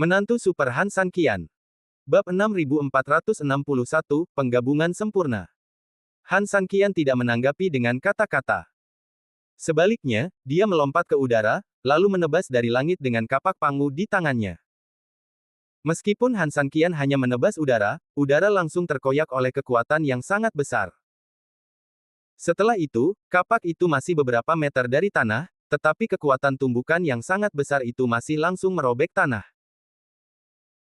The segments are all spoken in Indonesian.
Menantu Super Han Sanqian. Bab 6461, Penggabungan Sempurna. Han Sanqian tidak menanggapi dengan kata-kata. Sebaliknya, dia melompat ke udara, lalu menebas dari langit dengan kapak pangu di tangannya. Meskipun Han Sanqian hanya menebas udara, udara langsung terkoyak oleh kekuatan yang sangat besar. Setelah itu, kapak itu masih beberapa meter dari tanah, tetapi kekuatan tumbukan yang sangat besar itu masih langsung merobek tanah.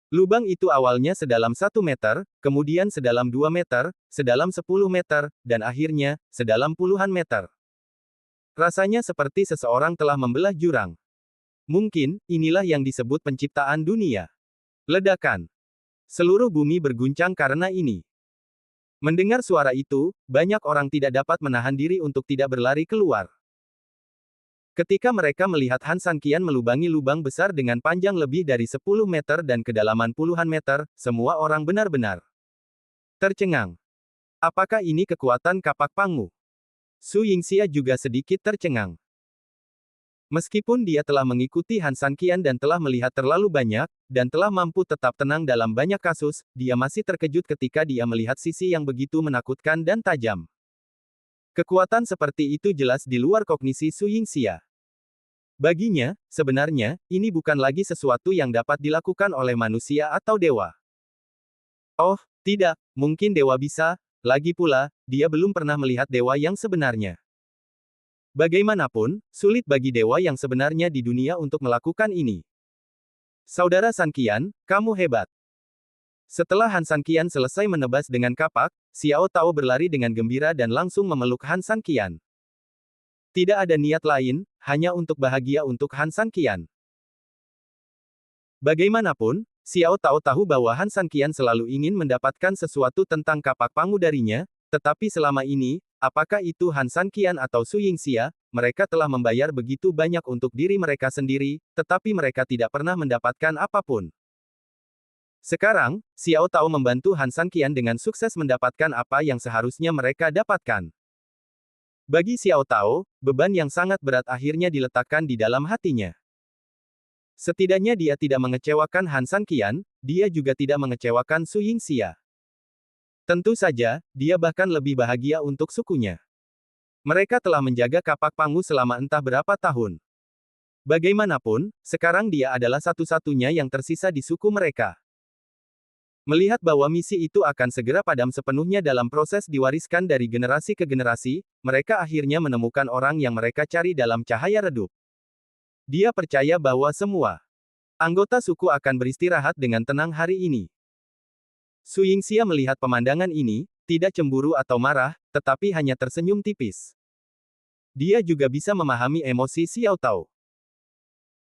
Lubang itu awalnya sedalam 1 meter, kemudian sedalam 2 meter, sedalam 10 meter, dan akhirnya, sedalam puluhan meter. Rasanya seperti seseorang telah membelah jurang. Mungkin, inilah yang disebut penciptaan dunia. Ledakan. Seluruh bumi berguncang karena ini. Mendengar suara itu, banyak orang tidak dapat menahan diri untuk tidak berlari keluar. Ketika mereka melihat Han Sanqian melubangi lubang besar dengan panjang lebih dari 10 meter dan kedalaman puluhan meter, semua orang benar-benar tercengang. Apakah ini kekuatan kapak pangu? Su Yingxia juga sedikit tercengang. Meskipun dia telah mengikuti Han Sanqian dan telah melihat terlalu banyak, dan telah mampu tetap tenang dalam banyak kasus, dia masih terkejut ketika dia melihat sisi yang begitu menakutkan dan tajam. Kekuatan seperti itu jelas di luar kognisi Su Yingxia. Baginya, sebenarnya, ini bukan lagi sesuatu yang dapat dilakukan oleh manusia atau dewa. Oh, tidak, mungkin dewa bisa, lagi pula, dia belum pernah melihat dewa yang sebenarnya. Bagaimanapun, sulit bagi dewa yang sebenarnya di dunia untuk melakukan ini. Saudara Sanqian, kamu hebat. Setelah Han Sanqian selesai menebas dengan kapak, Xiao Tao berlari dengan gembira dan langsung memeluk Han Sanqian. Tidak ada niat lain, hanya untuk bahagia untuk Han Sanqian. Bagaimanapun, Xiao Tao tahu bahwa Han Sanqian selalu ingin mendapatkan sesuatu tentang kapak pangu darinya, tetapi selama ini, apakah itu Han Sanqian atau Su Yingxia, mereka telah membayar begitu banyak untuk diri mereka sendiri, tetapi mereka tidak pernah mendapatkan apapun. Sekarang, Xiao Tao membantu Han Sanqian dengan sukses mendapatkan apa yang seharusnya mereka dapatkan. Bagi Xiao Tao, beban yang sangat berat akhirnya diletakkan di dalam hatinya. Setidaknya dia tidak mengecewakan Han Sanqian, dia juga tidak mengecewakan Su Yingxia. Tentu saja, dia bahkan lebih bahagia untuk sukunya. Mereka telah menjaga kapak pangu selama entah berapa tahun. Bagaimanapun, sekarang dia adalah satu-satunya yang tersisa di suku mereka. Melihat bahwa misi itu akan segera padam sepenuhnya dalam proses diwariskan dari generasi ke generasi, mereka akhirnya menemukan orang yang mereka cari dalam cahaya redup. Dia percaya bahwa semua anggota suku akan beristirahat dengan tenang hari ini. Su Yingxia melihat pemandangan ini, tidak cemburu atau marah, tetapi hanya tersenyum tipis. Dia juga bisa memahami emosi Xiao Tao.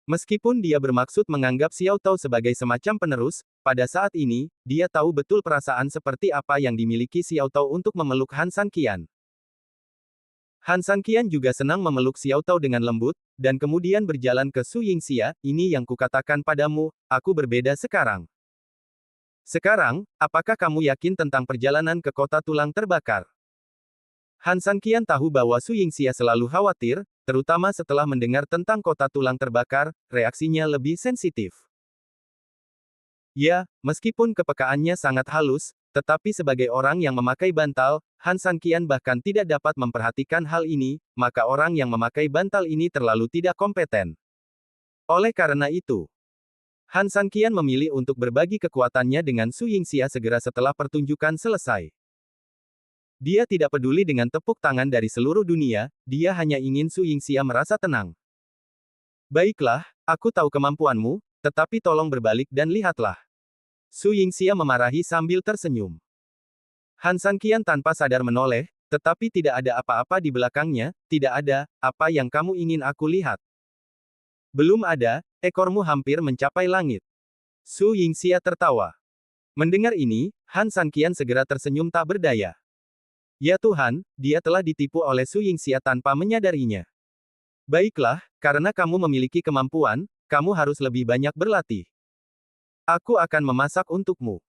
Meskipun dia bermaksud menganggap Xiao Tao sebagai semacam penerus, pada saat ini, dia tahu betul perasaan seperti apa yang dimiliki Xiao Tao untuk memeluk Han Sanqian. Han Sanqian juga senang memeluk Xiao Tao dengan lembut, dan kemudian berjalan ke Su Yingxia, ini yang kukatakan padamu, aku berbeda sekarang. Sekarang, apakah kamu yakin tentang perjalanan ke kota tulang terbakar? Han Sanqian tahu bahwa Su Yingxia selalu khawatir, terutama setelah mendengar tentang kota tulang terbakar, reaksinya lebih sensitif. Ya, meskipun kepekaannya sangat halus, tetapi sebagai orang yang memakai bantal, Han Sanqian bahkan tidak dapat memperhatikan hal ini, maka orang yang memakai bantal ini terlalu tidak kompeten. Oleh karena itu, Han Sanqian memilih untuk berbagi kekuatannya dengan Su Yingxia segera setelah pertunjukan selesai. Dia tidak peduli dengan tepuk tangan dari seluruh dunia, dia hanya ingin Su Yingxia merasa tenang. Baiklah, aku tahu kemampuanmu, tetapi tolong berbalik dan lihatlah. Su Yingxia memarahi sambil tersenyum. Han Sanqian tanpa sadar menoleh, tetapi tidak ada apa-apa di belakangnya, tidak ada, apa yang kamu ingin aku lihat? Belum ada, ekormu hampir mencapai langit. Su Yingxia tertawa. Mendengar ini, Han Sanqian segera tersenyum tak berdaya. Ya Tuhan, dia telah ditipu oleh Su Yingxia tanpa menyadarinya. Baiklah, karena kamu memiliki kemampuan, kamu harus lebih banyak berlatih. Aku akan memasak untukmu.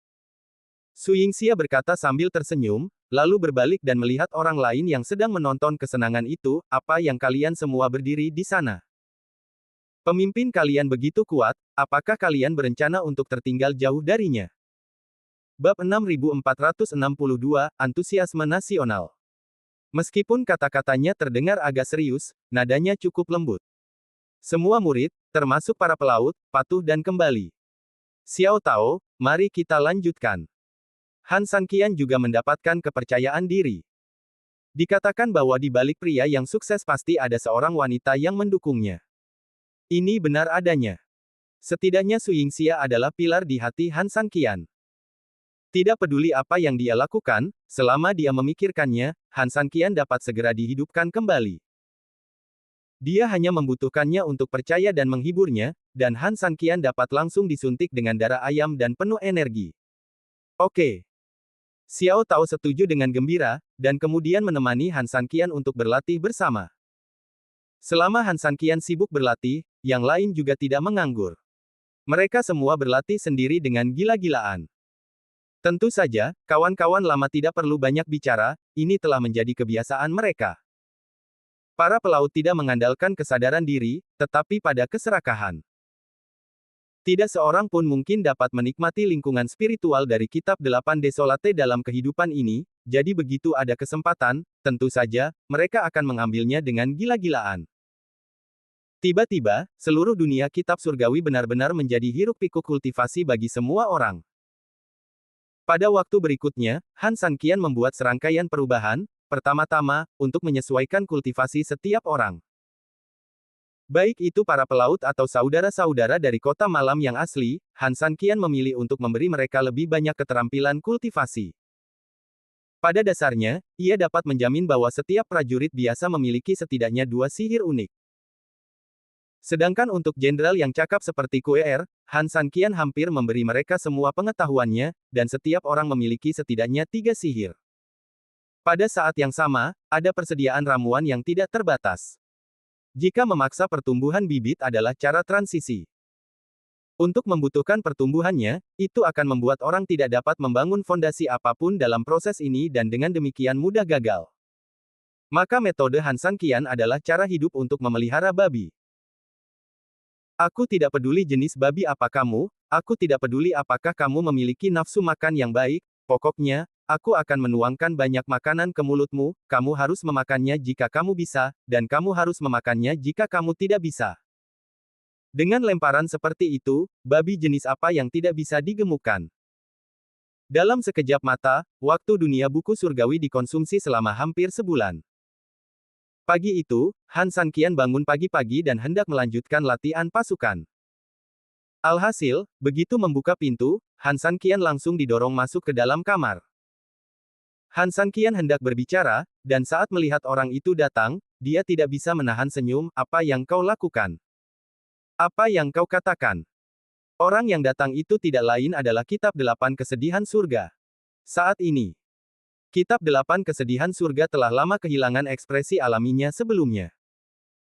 Su Yingxia berkata sambil tersenyum, lalu berbalik dan melihat orang lain yang sedang menonton kesenangan itu, apa yang kalian semua berdiri di sana? Pemimpin kalian begitu kuat, apakah kalian berencana untuk tertinggal jauh darinya? Bab 6462, Antusiasme Nasional. Meskipun kata-katanya terdengar agak serius, nadanya cukup lembut. Semua murid, termasuk para pelaut, patuh dan kembali. Xiao Tao, mari kita lanjutkan. Han Sanqian juga mendapatkan kepercayaan diri. Dikatakan bahwa di balik pria yang sukses pasti ada seorang wanita yang mendukungnya. Ini benar adanya. Setidaknya Su Yingxia adalah pilar di hati Han Sanqian. Tidak peduli apa yang dia lakukan, selama dia memikirkannya, Han Sanqian dapat segera dihidupkan kembali. Dia hanya membutuhkannya untuk percaya dan menghiburnya, dan Han Sanqian dapat langsung disuntik dengan darah ayam dan penuh energi. Oke. Xiao Tao setuju dengan gembira, dan kemudian menemani Han Sanqian untuk berlatih bersama. Selama Han Sanqian sibuk berlatih, yang lain juga tidak menganggur. Mereka semua berlatih sendiri dengan gila-gilaan. Tentu saja, kawan-kawan lama tidak perlu banyak bicara, ini telah menjadi kebiasaan mereka. Para pelaut tidak mengandalkan kesadaran diri, tetapi pada keserakahan. Tidak seorang pun mungkin dapat menikmati lingkungan spiritual dari Kitab 8 Desolate dalam kehidupan ini, jadi begitu ada kesempatan, tentu saja, mereka akan mengambilnya dengan gila-gilaan. Tiba-tiba, seluruh dunia kitab surgawi benar-benar menjadi hiruk-pikuk kultivasi bagi semua orang. Pada waktu berikutnya, Han Sanqian membuat serangkaian perubahan, pertama-tama, untuk menyesuaikan kultivasi setiap orang. Baik itu para pelaut atau saudara-saudara dari kota malam yang asli, Han Sanqian memilih untuk memberi mereka lebih banyak keterampilan kultivasi. Pada dasarnya, ia dapat menjamin bahwa setiap prajurit biasa memiliki setidaknya 2 sihir unik. Sedangkan untuk jenderal yang cakap seperti Kuer, Han Sanqian hampir memberi mereka semua pengetahuannya, dan setiap orang memiliki setidaknya 3 sihir. Pada saat yang sama, ada persediaan ramuan yang tidak terbatas. Jika memaksa pertumbuhan bibit adalah cara transisi. Untuk membutuhkan pertumbuhannya, itu akan membuat orang tidak dapat membangun fondasi apapun dalam proses ini dan dengan demikian mudah gagal. Maka metode Han Sanqian adalah cara hidup untuk memelihara babi. Aku tidak peduli jenis babi apa kamu, aku tidak peduli apakah kamu memiliki nafsu makan yang baik, pokoknya, aku akan menuangkan banyak makanan ke mulutmu, kamu harus memakannya jika kamu bisa, dan kamu harus memakannya jika kamu tidak bisa. Dengan lemparan seperti itu, babi jenis apa yang tidak bisa digemukkan? Dalam sekejap mata, waktu dunia buku surgawi dikonsumsi selama hampir sebulan. Pagi itu, Han Sanqian bangun pagi-pagi dan hendak melanjutkan latihan pasukan. Alhasil, begitu membuka pintu, Han Sanqian langsung didorong masuk ke dalam kamar. Han Sanqian hendak berbicara, dan saat melihat orang itu datang, dia tidak bisa menahan senyum. Apa yang kau lakukan? Apa yang kau katakan? Orang yang datang itu tidak lain adalah Kitab 8 Kesedihan Surga. Saat ini, Kitab 8 Kesedihan Surga telah lama kehilangan ekspresi alaminya sebelumnya.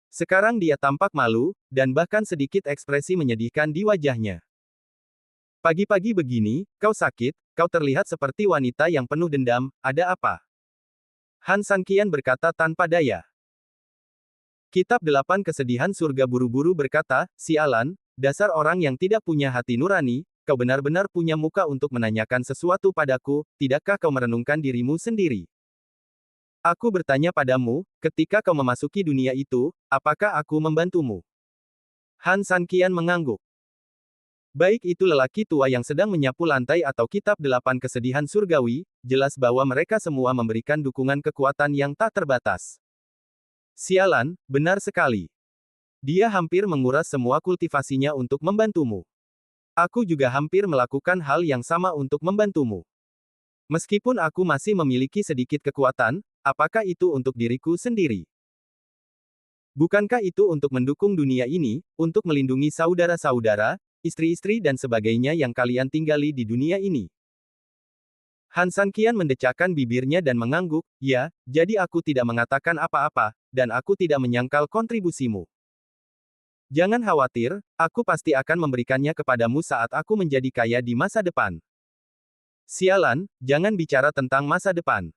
Sekarang dia tampak malu, dan bahkan sedikit ekspresi menyedihkan di wajahnya. Pagi-pagi begini, kau sakit, kau terlihat seperti wanita yang penuh dendam, ada apa? Han Sanqian berkata tanpa daya. Kitab 8 Kesedihan Surga buru-buru berkata, sialan, dasar orang yang tidak punya hati nurani, kau benar-benar punya muka untuk menanyakan sesuatu padaku, tidakkah kau merenungkan dirimu sendiri? Aku bertanya padamu, ketika kau memasuki dunia itu, apakah aku membantumu? Han Sanqian mengangguk. Baik itu lelaki tua yang sedang menyapu lantai atau Kitab 8 Kesedihan Surgawi, jelas bahwa mereka semua memberikan dukungan kekuatan yang tak terbatas. Sialan, benar sekali. Dia hampir menguras semua kultivasinya untuk membantumu. Aku juga hampir melakukan hal yang sama untuk membantumu. Meskipun aku masih memiliki sedikit kekuatan, apakah itu untuk diriku sendiri? Bukankah itu untuk mendukung dunia ini, untuk melindungi saudara-saudara, istri-istri dan sebagainya yang kalian tinggali di dunia ini? Han Sanqian mendecakkan bibirnya dan mengangguk, ya, jadi aku tidak mengatakan apa-apa, dan aku tidak menyangkal kontribusimu. Jangan khawatir, aku pasti akan memberikannya kepadamu saat aku menjadi kaya di masa depan. Sialan, jangan bicara tentang masa depan.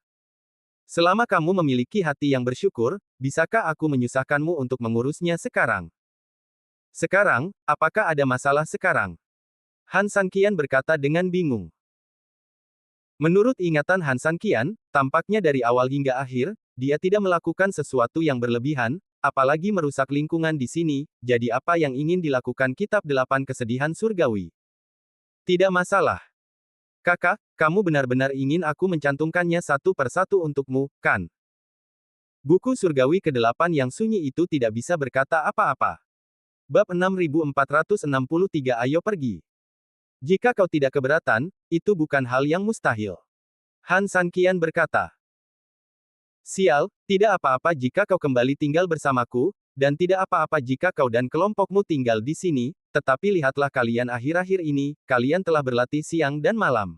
Selama kamu memiliki hati yang bersyukur, bisakah aku menyusahkanmu untuk mengurusnya sekarang? Sekarang, apakah ada masalah sekarang? Han Sanqian berkata dengan bingung. Menurut ingatan Han Sanqian, tampaknya dari awal hingga akhir, dia tidak melakukan sesuatu yang berlebihan, apalagi merusak lingkungan di sini, jadi apa yang ingin dilakukan Kitab Delapan Kesedihan Surgawi? Tidak masalah. Kakak, kamu benar-benar ingin aku mencantumkannya satu persatu untukmu, kan? Buku Surgawi ke-8 yang sunyi itu tidak bisa berkata apa-apa. Bab 6463 Ayo pergi. Jika kau tidak keberatan, itu bukan hal yang mustahil. Han Sanqian berkata. Sial, tidak apa-apa jika kau kembali tinggal bersamaku, dan tidak apa-apa jika kau dan kelompokmu tinggal di sini, tetapi lihatlah kalian akhir-akhir ini, kalian telah berlatih siang dan malam.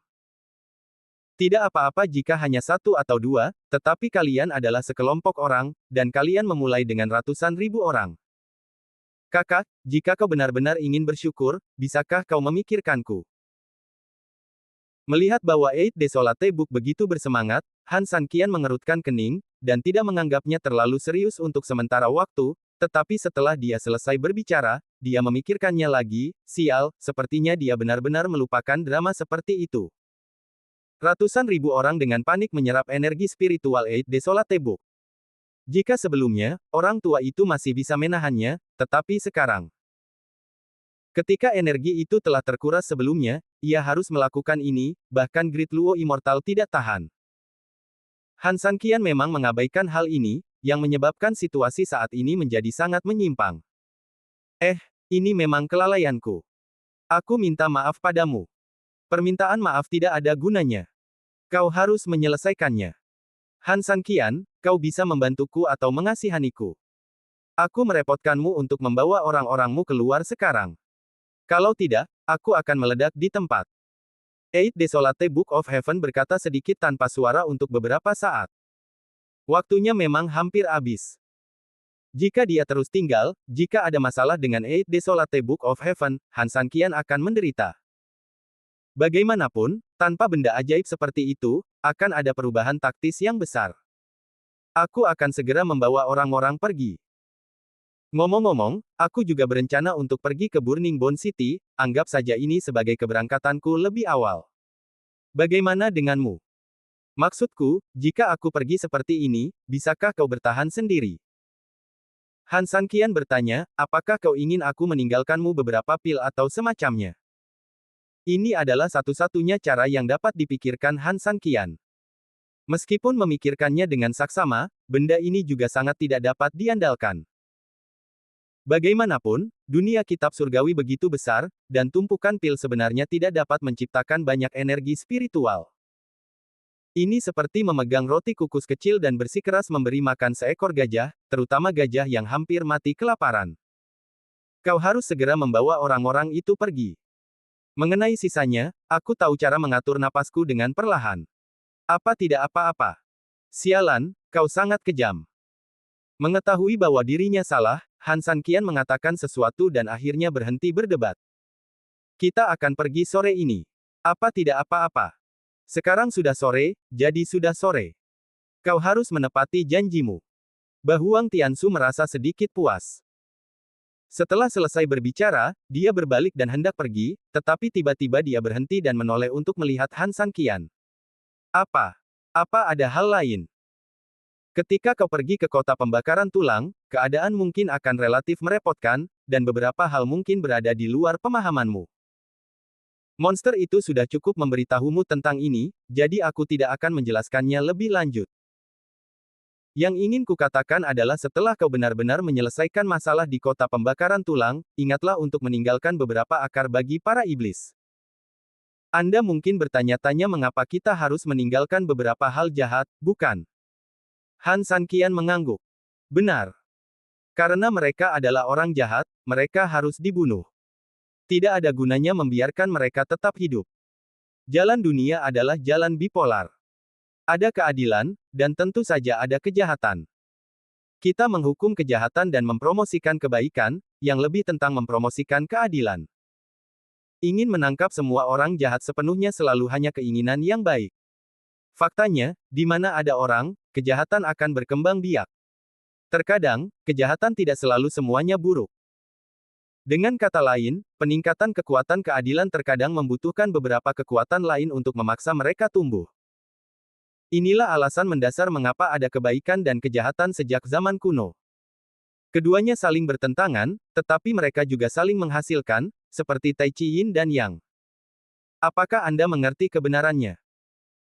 Tidak apa-apa jika hanya satu atau dua, tetapi kalian adalah sekelompok orang, dan kalian memulai dengan ratusan ribu orang. Kakak, jika kau benar-benar ingin bersyukur, bisakah kau memikirkanku? Melihat bahwa Eight Desolate Book begitu bersemangat, Han Sanqian mengerutkan kening, dan tidak menganggapnya terlalu serius untuk sementara waktu, tetapi setelah dia selesai berbicara, dia memikirkannya lagi, sial, sepertinya dia benar-benar melupakan drama seperti itu. Ratusan ribu orang dengan panik menyerap energi spiritual Eight Desolate Book. Jika sebelumnya, orang tua itu masih bisa menahannya, tetapi sekarang, ketika energi itu telah terkuras sebelumnya, ia harus melakukan ini, bahkan Great Luo Immortal tidak tahan. Han Sanqian memang mengabaikan hal ini, yang menyebabkan situasi saat ini menjadi sangat menyimpang. Ini memang kelalaianku. Aku minta maaf padamu. Permintaan maaf tidak ada gunanya. Kau harus menyelesaikannya. Han Sanqian, kau bisa membantuku atau mengasihaniku. Aku merepotkanmu untuk membawa orang-orangmu keluar sekarang. Kalau tidak, aku akan meledak di tempat. Eight Desolate Book of Heaven berkata sedikit tanpa suara untuk beberapa saat. Waktunya memang hampir habis. Jika dia terus tinggal, jika ada masalah dengan Eight Desolate Book of Heaven, Han Sanqian akan menderita. Bagaimanapun, tanpa benda ajaib seperti itu, akan ada perubahan taktis yang besar. Aku akan segera membawa orang-orang pergi. Ngomong-ngomong, aku juga berencana untuk pergi ke Burning Bone City, anggap saja ini sebagai keberangkatanku lebih awal. Bagaimana denganmu? Maksudku, jika aku pergi seperti ini, bisakah kau bertahan sendiri? Han Sanqian bertanya, apakah kau ingin aku meninggalkanmu beberapa pil atau semacamnya? Ini adalah satu-satunya cara yang dapat dipikirkan Han Sanqian. Meskipun memikirkannya dengan saksama, benda ini juga sangat tidak dapat diandalkan. Bagaimanapun, dunia kitab surgawi begitu besar, dan tumpukan pil sebenarnya tidak dapat menciptakan banyak energi spiritual. Ini seperti memegang roti kukus kecil dan bersikeras memberi makan seekor gajah, terutama gajah yang hampir mati kelaparan. Kau harus segera membawa orang-orang itu pergi. Mengenai sisanya, aku tahu cara mengatur napasku dengan perlahan. Apa tidak apa-apa? Sialan, kau sangat kejam. Mengetahui bahwa dirinya salah, Han Sanqian mengatakan sesuatu dan akhirnya berhenti berdebat. Kita akan pergi sore ini. Apa tidak apa-apa? Sekarang sudah sore, jadi sudah sore. Kau harus menepati janjimu. Bahuang Tiansu merasa sedikit puas. Setelah selesai berbicara, dia berbalik dan hendak pergi, tetapi tiba-tiba dia berhenti dan menoleh untuk melihat Han Sanqian. Apa? Apa ada hal lain? Ketika kau pergi ke kota pembakaran tulang, keadaan mungkin akan relatif merepotkan, dan beberapa hal mungkin berada di luar pemahamanmu. Monster itu sudah cukup memberitahumu tentang ini, jadi aku tidak akan menjelaskannya lebih lanjut. Yang ingin kukatakan adalah setelah kau benar-benar menyelesaikan masalah di kota pembakaran tulang, ingatlah untuk meninggalkan beberapa akar bagi para iblis. Anda mungkin bertanya-tanya mengapa kita harus meninggalkan beberapa hal jahat, bukan? Han Sanqian mengangguk. Benar. Karena mereka adalah orang jahat, mereka harus dibunuh. Tidak ada gunanya membiarkan mereka tetap hidup. Jalan dunia adalah jalan bipolar. Ada keadilan, dan tentu saja ada kejahatan. Kita menghukum kejahatan dan mempromosikan kebaikan, yang lebih tentang mempromosikan keadilan. Ingin menangkap semua orang jahat sepenuhnya selalu hanya keinginan yang baik. Faktanya, di mana ada orang, kejahatan akan berkembang biak. Terkadang, kejahatan tidak selalu semuanya buruk. Dengan kata lain, peningkatan kekuatan keadilan terkadang membutuhkan beberapa kekuatan lain untuk memaksa mereka tumbuh. Inilah alasan mendasar mengapa ada kebaikan dan kejahatan sejak zaman kuno. Keduanya saling bertentangan, tetapi mereka juga saling menghasilkan, seperti Tai Chi Yin dan Yang. Apakah Anda mengerti kebenarannya?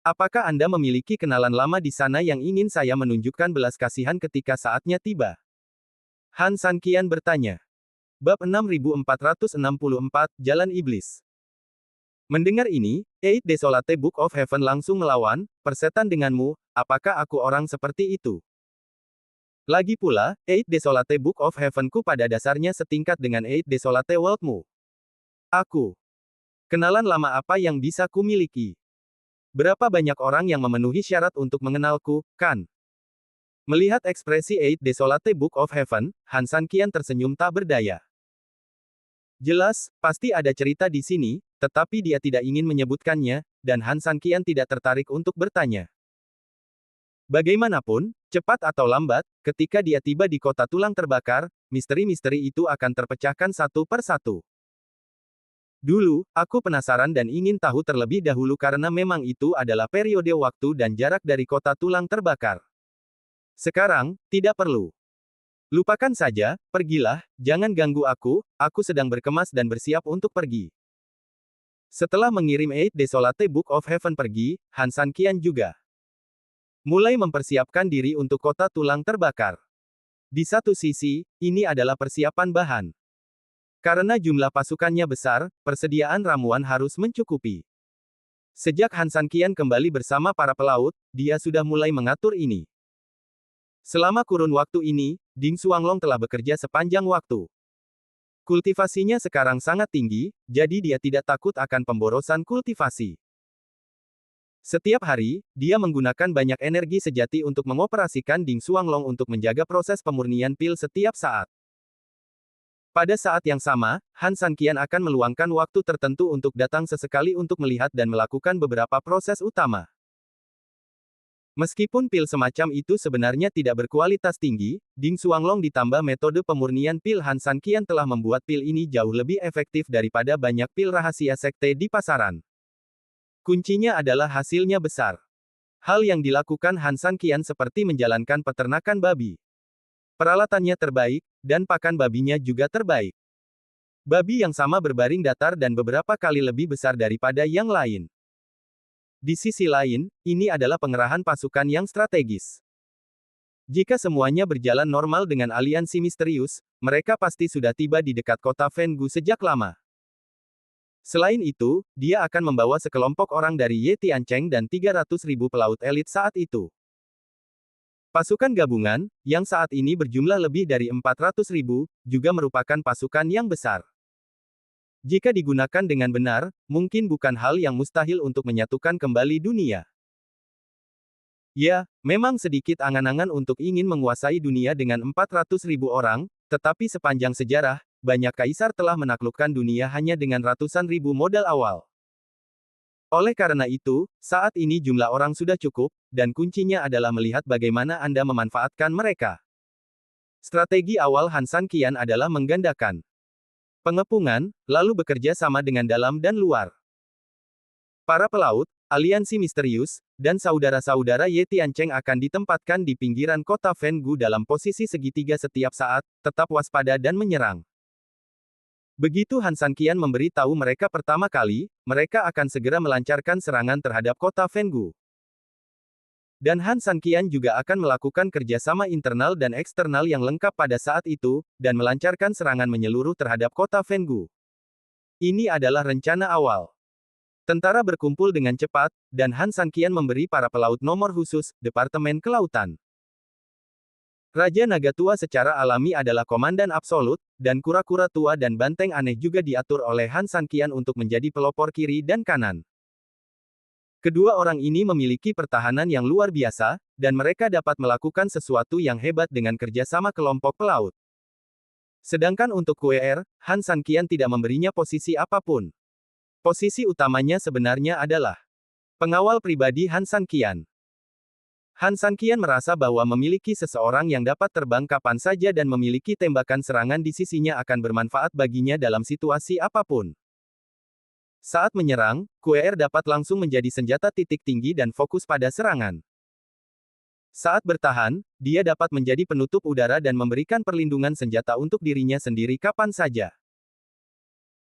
Apakah Anda memiliki kenalan lama di sana yang ingin saya menunjukkan belas kasihan ketika saatnya tiba? Han Sanqian bertanya. Bab 6464, Jalan Iblis. Mendengar ini, Eight Desolate Book of Heaven langsung melawan, persetan denganmu, apakah aku orang seperti itu? Lagi pula, Eight Desolate Book of Heaven-ku pada dasarnya setingkat dengan Eight Desolate World-mu. Aku. Kenalan lama apa yang bisa kumiliki? Berapa banyak orang yang memenuhi syarat untuk mengenalku, kan? Melihat ekspresi Eight Desolate Book of Heaven, Han Sanqian tersenyum tak berdaya. Jelas, pasti ada cerita di sini, tetapi dia tidak ingin menyebutkannya, dan Han Sanqian tidak tertarik untuk bertanya. Bagaimanapun, cepat atau lambat, ketika dia tiba di kota tulang terbakar, misteri-misteri itu akan terpecahkan satu per satu. Dulu, aku penasaran dan ingin tahu terlebih dahulu karena memang itu adalah periode waktu dan jarak dari kota tulang terbakar. Sekarang, tidak perlu. Lupakan saja, pergilah, jangan ganggu aku sedang berkemas dan bersiap untuk pergi. Setelah mengirim Eight Desolate Book of Heaven pergi, Han Sanqian juga mulai mempersiapkan diri untuk kota tulang terbakar. Di satu sisi, ini adalah persiapan bahan. Karena jumlah pasukannya besar, persediaan ramuan harus mencukupi. Sejak Han Sanqian kembali bersama para pelaut, dia sudah mulai mengatur ini. Selama kurun waktu ini, Ding Xuanglong telah bekerja sepanjang waktu. Kultivasinya sekarang sangat tinggi, jadi dia tidak takut akan pemborosan kultivasi. Setiap hari, dia menggunakan banyak energi sejati untuk mengoperasikan Ding Xuanglong untuk menjaga proses pemurnian pil setiap saat. Pada saat yang sama, Han Sanqian akan meluangkan waktu tertentu untuk datang sesekali untuk melihat dan melakukan beberapa proses utama. Meskipun pil semacam itu sebenarnya tidak berkualitas tinggi, Ding Xuanglong ditambah metode pemurnian pil Han Sanqian telah membuat pil ini jauh lebih efektif daripada banyak pil rahasia sekte di pasaran. Kuncinya adalah hasilnya besar. Hal yang dilakukan Han Sanqian seperti menjalankan peternakan babi. Peralatannya terbaik, dan pakan babinya juga terbaik. Babi yang sama berbaring datar dan beberapa kali lebih besar daripada yang lain. Di sisi lain, ini adalah pengerahan pasukan yang strategis. Jika semuanya berjalan normal dengan aliansi misterius, mereka pasti sudah tiba di dekat kota Fenggu sejak lama. Selain itu, dia akan membawa sekelompok orang dari Ye Tiancheng dan 300.000 pelaut elit saat itu. Pasukan gabungan, yang saat ini berjumlah lebih dari 400.000, juga merupakan pasukan yang besar. Jika digunakan dengan benar, mungkin bukan hal yang mustahil untuk menyatukan kembali dunia. Ya, memang sedikit angan-angan untuk ingin menguasai dunia dengan 400.000 orang, tetapi sepanjang sejarah, banyak kaisar telah menaklukkan dunia hanya dengan ratusan ribu modal awal. Oleh karena itu, saat ini jumlah orang sudah cukup, dan kuncinya adalah melihat bagaimana Anda memanfaatkan mereka. Strategi awal Han Sanqian adalah menggandakan pengepungan, lalu bekerja sama dengan dalam dan luar. Para pelaut, aliansi misterius, dan saudara-saudara Ye Tiancheng akan ditempatkan di pinggiran kota Fenggu dalam posisi segitiga setiap saat, tetap waspada dan menyerang. Begitu Han Sanqian memberi tahu mereka pertama kali, mereka akan segera melancarkan serangan terhadap kota Fenggu. Dan Han Sanqian juga akan melakukan kerjasama internal dan eksternal yang lengkap pada saat itu, dan melancarkan serangan menyeluruh terhadap kota Fenggu. Ini adalah rencana awal. Tentara berkumpul dengan cepat, dan Han Sanqian memberi para pelaut nomor khusus, Departemen Kelautan. Raja Naga Tua secara alami adalah komandan absolut, dan kura-kura tua dan banteng aneh juga diatur oleh Han Sanqian untuk menjadi pelopor kiri dan kanan. Kedua orang ini memiliki pertahanan yang luar biasa, dan mereka dapat melakukan sesuatu yang hebat dengan kerjasama kelompok pelaut. Sedangkan untuk QR, Han Sanqian tidak memberinya posisi apapun. Posisi utamanya sebenarnya adalah pengawal pribadi Han Sanqian. Han Sanqian merasa bahwa memiliki seseorang yang dapat terbang kapan saja dan memiliki tembakan serangan di sisinya akan bermanfaat baginya dalam situasi apapun. Saat menyerang, QR dapat langsung menjadi senjata titik tinggi dan fokus pada serangan. Saat bertahan, dia dapat menjadi penutup udara dan memberikan perlindungan senjata untuk dirinya sendiri kapan saja.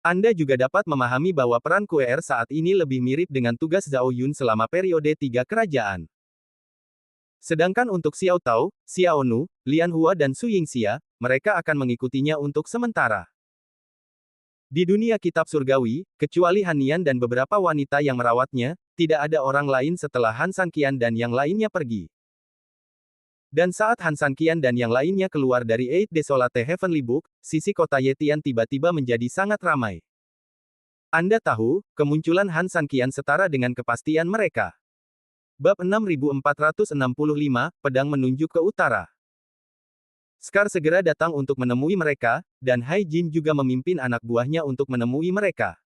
Anda juga dapat memahami bahwa peran QR saat ini lebih mirip dengan tugas Zhao Yun selama periode 3 kerajaan. Sedangkan untuk Xiao Tao, Xiao Nu, Lian Hua dan Su Yingxia, mereka akan mengikutinya untuk sementara. Di dunia kitab surgawi, kecuali Han Nian dan beberapa wanita yang merawatnya, tidak ada orang lain setelah Han Sanqian dan yang lainnya pergi. Dan saat Han Sanqian dan yang lainnya keluar dari Eight Desolate Heavenly Book, sisi kota Yetian tiba-tiba menjadi sangat ramai. Anda tahu, kemunculan Han Sanqian setara dengan kepastian mereka. Bab 6465, Pedang menunjuk ke utara. Scar segera datang untuk menemui mereka, dan Hai Jin juga memimpin anak buahnya untuk menemui mereka.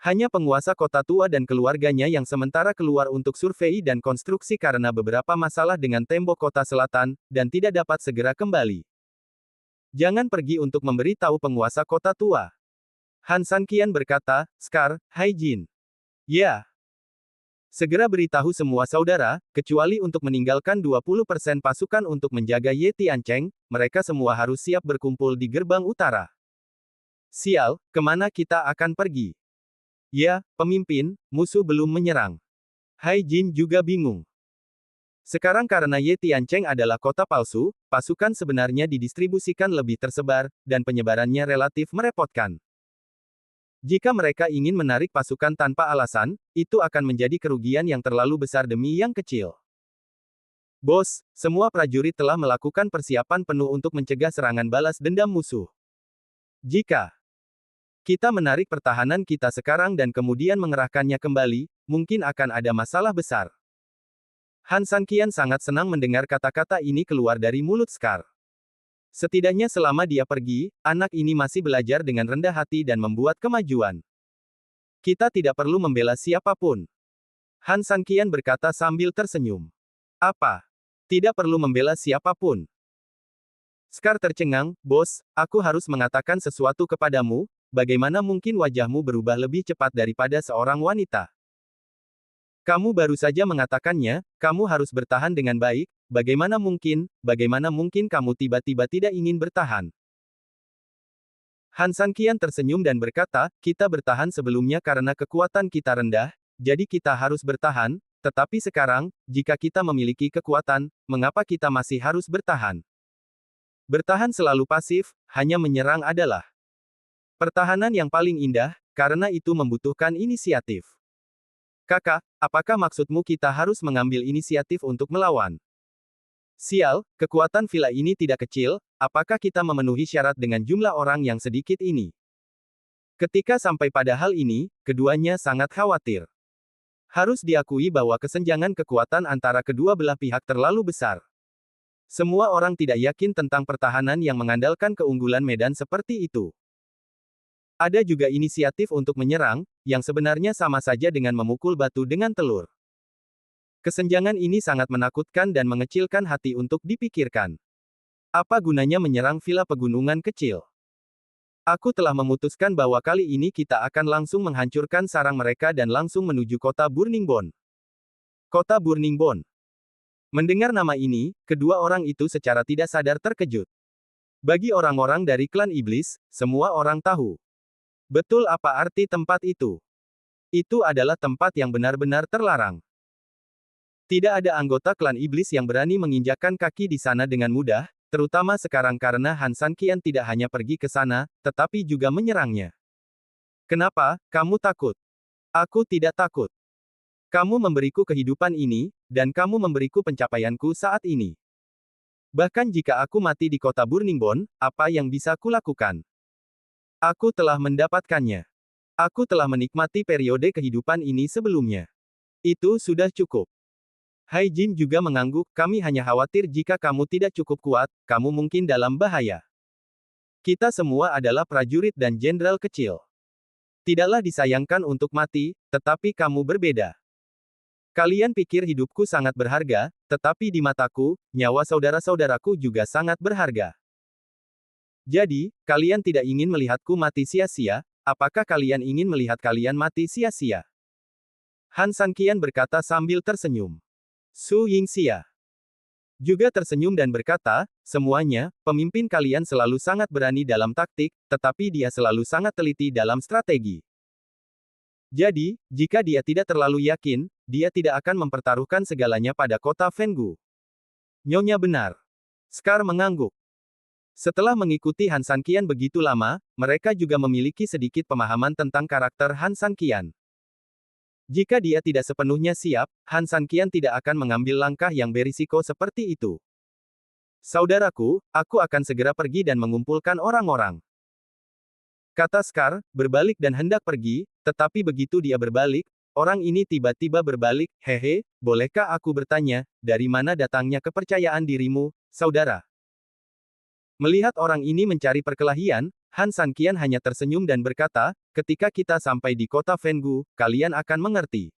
Hanya penguasa kota tua dan keluarganya yang sementara keluar untuk survei dan konstruksi karena beberapa masalah dengan tembok kota selatan, dan tidak dapat segera kembali. Jangan pergi untuk memberi tahu penguasa kota tua. Han Sanqian berkata, Scar, Hai Jin. Ya. Segera beritahu semua saudara, kecuali untuk meninggalkan 20% pasukan untuk menjaga Ye Tiancheng, mereka semua harus siap berkumpul di gerbang utara. Sial, kemana kita akan pergi? Ya, pemimpin, musuh belum menyerang. Hai Jin juga bingung. Sekarang karena Ye Tiancheng adalah kota palsu, pasukan sebenarnya didistribusikan lebih tersebar, dan penyebarannya relatif merepotkan. Jika mereka ingin menarik pasukan tanpa alasan, itu akan menjadi kerugian yang terlalu besar demi yang kecil. Bos, semua prajurit telah melakukan persiapan penuh untuk mencegah serangan balas dendam musuh. Jika kita menarik pertahanan kita sekarang dan kemudian mengerahkannya kembali, mungkin akan ada masalah besar. Han Sanqian sangat senang mendengar kata-kata ini keluar dari mulut Scar. Setidaknya selama dia pergi, anak ini masih belajar dengan rendah hati dan membuat kemajuan. Kita tidak perlu membela siapapun. Han Sanqian berkata sambil tersenyum. Apa? Tidak perlu membela siapapun. Scar tercengang, Bos, aku harus mengatakan sesuatu kepadamu. Bagaimana mungkin wajahmu berubah lebih cepat daripada seorang wanita? Kamu baru saja mengatakannya, kamu harus bertahan dengan baik, bagaimana mungkin kamu tiba-tiba tidak ingin bertahan? Han Sanqian tersenyum dan berkata, kita bertahan sebelumnya karena kekuatan kita rendah, jadi kita harus bertahan, tetapi sekarang, jika kita memiliki kekuatan, mengapa kita masih harus bertahan? Bertahan selalu pasif, hanya menyerang adalah pertahanan yang paling indah, karena itu membutuhkan inisiatif. Kakak, apakah maksudmu kita harus mengambil inisiatif untuk melawan? Sial, kekuatan villa ini tidak kecil, apakah kita memenuhi syarat dengan jumlah orang yang sedikit ini? Ketika sampai pada hal ini, keduanya sangat khawatir. Harus diakui bahwa kesenjangan kekuatan antara kedua belah pihak terlalu besar. Semua orang tidak yakin tentang pertahanan yang mengandalkan keunggulan medan seperti itu. Ada juga inisiatif untuk menyerang, yang sebenarnya sama saja dengan memukul batu dengan telur. Kesenjangan ini sangat menakutkan dan mengecilkan hati untuk dipikirkan. Apa gunanya menyerang villa pegunungan kecil? Aku telah memutuskan bahwa kali ini kita akan langsung menghancurkan sarang mereka dan langsung menuju kota Burning Bone. Kota Burning Bone. Mendengar nama ini, kedua orang itu secara tidak sadar terkejut. Bagi orang-orang dari klan iblis, semua orang tahu. Betul apa arti tempat itu? Itu adalah tempat yang benar-benar terlarang. Tidak ada anggota klan iblis yang berani menginjakkan kaki di sana dengan mudah, terutama sekarang karena Han Sanqian tidak hanya pergi ke sana, tetapi juga menyerangnya. Kenapa, kamu takut? Aku tidak takut. Kamu memberiku kehidupan ini, dan kamu memberiku pencapaianku saat ini. Bahkan jika aku mati di kota Burning Bone, apa yang bisa kulakukan? Aku telah mendapatkannya. Aku telah menikmati periode kehidupan ini sebelumnya. Itu sudah cukup. Hai Jin juga mengangguk, kami hanya khawatir jika kamu tidak cukup kuat, kamu mungkin dalam bahaya. Kita semua adalah prajurit dan jenderal kecil. Tidaklah disayangkan untuk mati, tetapi kamu berbeda. Kalian pikir hidupku sangat berharga, tetapi di mataku, nyawa saudara-saudaraku juga sangat berharga. Jadi, kalian tidak ingin melihatku mati sia-sia, apakah kalian ingin melihat kalian mati sia-sia? Han Sanqian berkata sambil tersenyum. Su Yingxia juga tersenyum dan berkata, semuanya, pemimpin kalian selalu sangat berani dalam taktik, tetapi dia selalu sangat teliti dalam strategi. Jadi, jika dia tidak terlalu yakin, dia tidak akan mempertaruhkan segalanya pada kota Fenggu. Nyonya benar. Scar mengangguk. Setelah mengikuti Han Sanqian begitu lama, mereka juga memiliki sedikit pemahaman tentang karakter Han Sanqian. Jika dia tidak sepenuhnya siap, Han Sanqian tidak akan mengambil langkah yang berisiko seperti itu. Saudaraku, aku akan segera pergi dan mengumpulkan orang-orang. Kata Scar, berbalik dan hendak pergi, tetapi begitu dia berbalik, orang ini tiba-tiba berbalik, hehe, bolehkah aku bertanya, dari mana datangnya kepercayaan dirimu, saudara? Melihat orang ini mencari perkelahian, Han Sanqian hanya tersenyum dan berkata, ketika kita sampai di kota Fenggu, kalian akan mengerti.